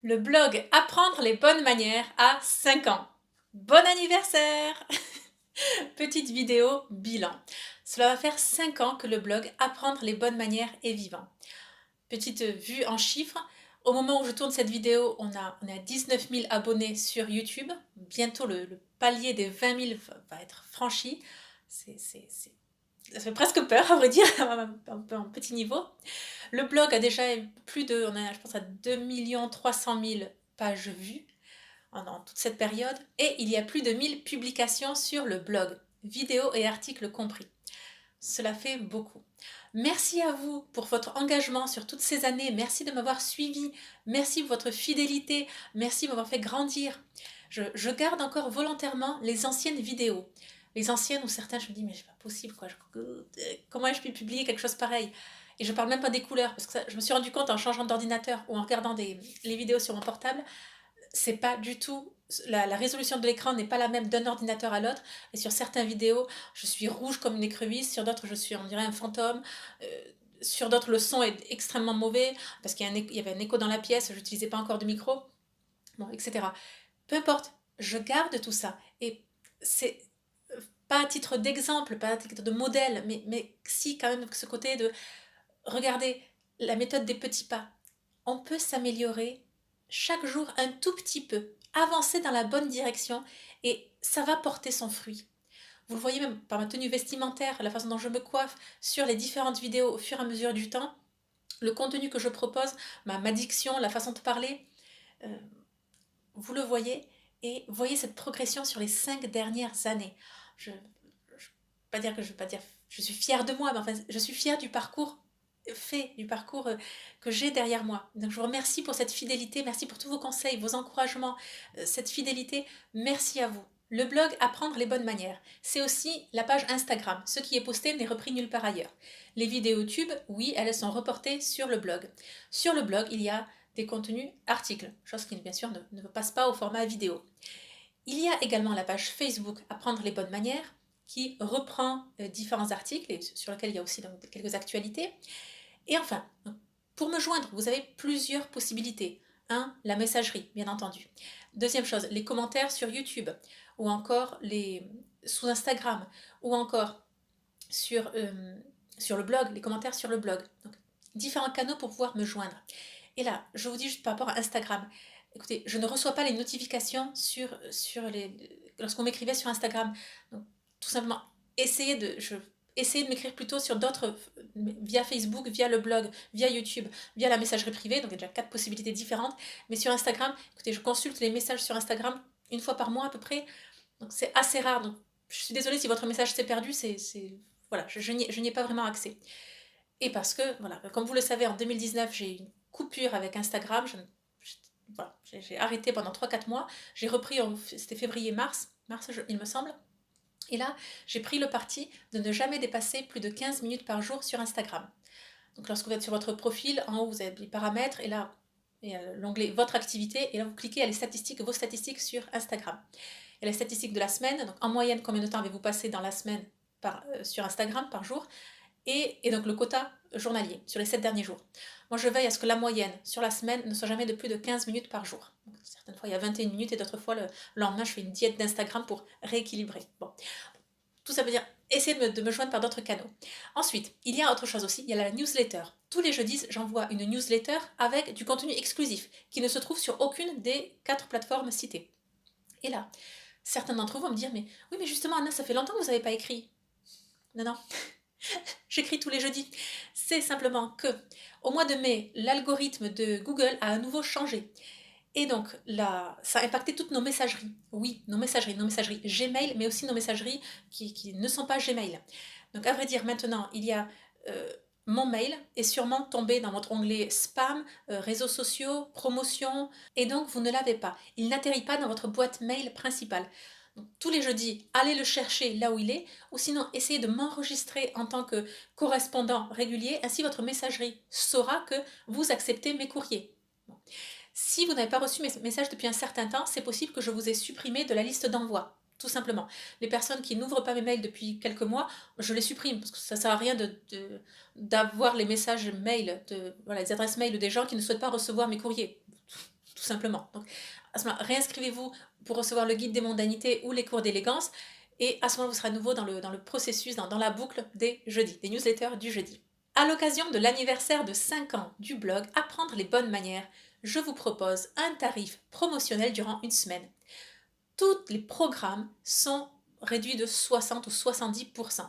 Le blog Apprendre les bonnes manières à 5 ans. Bon anniversaire! Petite vidéo bilan. Cela va faire 5 ans que le blog Apprendre les bonnes manières est vivant. Petite vue en chiffres. Au moment où je tourne cette vidéo, on a 19 000 abonnés sur YouTube. Bientôt le palier des 20 000 va être franchi. Ça fait presque peur, à vrai dire, un peu en petit niveau. Le blog a déjà plus de, on a, je pense, à 2 300 000 pages vues pendant toute cette période. Et il y a plus de 1000 publications sur le blog, vidéos et articles compris. Cela fait beaucoup. Merci à vous pour votre engagement sur toutes ces années. Merci de m'avoir suivi. Merci pour votre fidélité. Merci de m'avoir fait grandir. Je garde encore volontairement les anciennes vidéos. Les anciennes où certains, je me dis, mais c'est pas possible, quoi. Comment ai-je pu publier quelque chose pareil? Et je parle même pas des couleurs, parce que ça, je me suis rendu compte en changeant d'ordinateur ou en regardant les vidéos sur mon portable, c'est pas du tout la résolution de l'écran n'est pas la même d'un ordinateur à l'autre. Et sur certaines vidéos, je suis rouge comme une écrevisse, sur d'autres, je suis, on dirait, un fantôme. Euh, sur d'autres, le son est extrêmement mauvais parce qu'il y avait un écho dans la pièce, je n'utilisais pas encore de micro, bon, etc. Peu importe, je garde tout ça. Et c'est pas à titre d'exemple, pas à titre de modèle, mais si quand même ce côté de regarder la méthode des petits pas. On peut s'améliorer chaque jour un tout petit peu, avancer dans la bonne direction et ça va porter son fruit. Vous le voyez même par ma tenue vestimentaire, la façon dont je me coiffe, sur les différentes vidéos au fur et à mesure du temps, le contenu que je propose, ma diction, la façon de parler, euh, vous le voyez et voyez cette progression sur les 5 dernières années. Je ne veux pas dire que je veux pas dire je suis fière de moi, mais enfin je suis fière du parcours fait, du parcours que j'ai derrière moi. Donc je vous remercie pour cette fidélité, merci pour tous vos conseils, vos encouragements, cette fidélité, merci à vous. Le blog Apprendre les bonnes manières, c'est aussi la page Instagram. Ce qui est posté n'est repris nulle part ailleurs. Les vidéos YouTube, oui, elles sont reportées sur le blog. Sur le blog, il y a des contenus articles, chose qui bien sûr ne passe pas au format vidéo. Il y a également la page Facebook Apprendre les bonnes manières qui reprend différents articles et sur lesquels il y a aussi donc, quelques actualités. Et enfin, pour me joindre, vous avez plusieurs possibilités. Un, la messagerie, bien entendu. Deuxième chose, les commentaires sur YouTube, ou encore sous Instagram, ou encore sur, sur le blog, les commentaires sur le blog. Donc, différents canaux pour pouvoir me joindre. Et là, je vous dis juste par rapport à Instagram. Écoutez, je ne reçois pas les notifications lorsqu'on m'écrivait sur Instagram. Donc, tout simplement, essayez de m'écrire plutôt sur d'autres, via Facebook, via le blog, via YouTube, via la messagerie privée. Donc, il y a déjà 4 possibilités différentes. Mais sur Instagram, écoutez, je consulte les messages sur Instagram une fois par mois à peu près. Donc, c'est assez rare. Donc, je suis désolée si votre message s'est perdu. Voilà, je n'y ai pas vraiment accès. Et parce que, voilà, comme vous le savez, en 2019, j'ai eu une coupure avec Instagram. Voilà, j'ai arrêté pendant 3 4 mois. J'ai repris, c'était février-mars, il me semble. Et là, j'ai pris le parti de ne jamais dépasser plus de 15 minutes par jour sur Instagram. Donc lorsque vous êtes sur votre profil, en haut, vous avez les paramètres, et là, il y a l'onglet Votre activité, et là, vous cliquez à les statistiques, vos statistiques sur Instagram. Et les statistiques de la semaine, donc en moyenne, combien de temps avez-vous passé dans la semaine sur Instagram par jour, et donc le quota journalier sur les 7 derniers jours. Moi, je veille à ce que la moyenne sur la semaine ne soit jamais de plus de 15 minutes par jour. Donc, certaines fois, il y a 21 minutes et d'autres fois, le lendemain, je fais une diète d'Instagram pour rééquilibrer. Bon, tout ça veut dire essayer de me joindre par d'autres canaux. Ensuite, il y a autre chose aussi, il y a la newsletter. Tous les jeudis, j'envoie une newsletter avec du contenu exclusif qui ne se trouve sur aucune des 4 plateformes citées. Et là, certains d'entre vous vont me dire, mais oui, mais justement, Anna, ça fait longtemps que vous n'avez pas écrit. Non, non, j'écris tous les jeudis. C'est simplement que, au mois de mai, l'algorithme de Google a à nouveau changé. Et donc, là, ça a impacté toutes nos messageries. Oui, nos messageries Gmail, mais aussi nos messageries qui ne sont pas Gmail. Donc, à vrai dire, maintenant, il y a mon mail est sûrement tombé dans votre onglet spam, réseaux sociaux, promotion, et donc vous ne l'avez pas. Il n'atterrit pas dans votre boîte mail principale. Donc, tous les jeudis, allez le chercher là où il est, ou sinon essayez de m'enregistrer en tant que correspondant régulier, ainsi votre messagerie saura que vous acceptez mes courriers. Bon. Si vous n'avez pas reçu mes messages depuis un certain temps, c'est possible que je vous ai supprimé de la liste d'envoi. Tout simplement. Les personnes qui n'ouvrent pas mes mails depuis quelques mois, je les supprime parce que ça ne sert à rien d'avoir les messages mail, voilà, les adresses mail des gens qui ne souhaitent pas recevoir mes courriers. tout simplement. Donc, à ce moment, réinscrivez-vous pour recevoir le guide des mondanités ou les cours d'élégance. Et à ce moment, vous serez à nouveau dans le processus, dans la boucle des jeudis, des newsletters du jeudi. À l'occasion de l'anniversaire de 5 ans du blog Apprendre les bonnes manières, je vous propose un tarif promotionnel durant une semaine. Tous les programmes sont réduits de 60 ou 70%.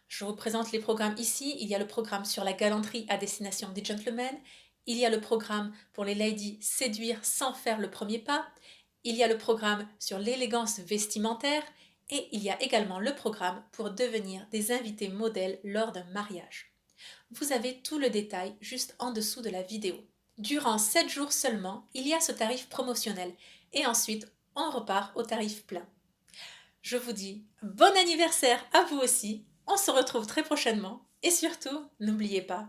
Je vous présente les programmes ici. Il y a le programme sur la galanterie à destination des gentlemen. Il y a le programme pour les ladies séduire sans faire le premier pas. Il y a le programme sur l'élégance vestimentaire. Et il y a également le programme pour devenir des invités modèles lors d'un mariage. Vous avez tout le détail juste en dessous de la vidéo. Durant 7 jours seulement, il y a ce tarif promotionnel. Et ensuite, on repart au tarif plein. Je vous dis bon anniversaire à vous aussi. On se retrouve très prochainement. Et surtout, n'oubliez pas,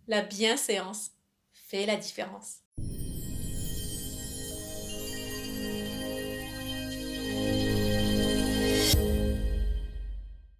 la bienséance fait la différence.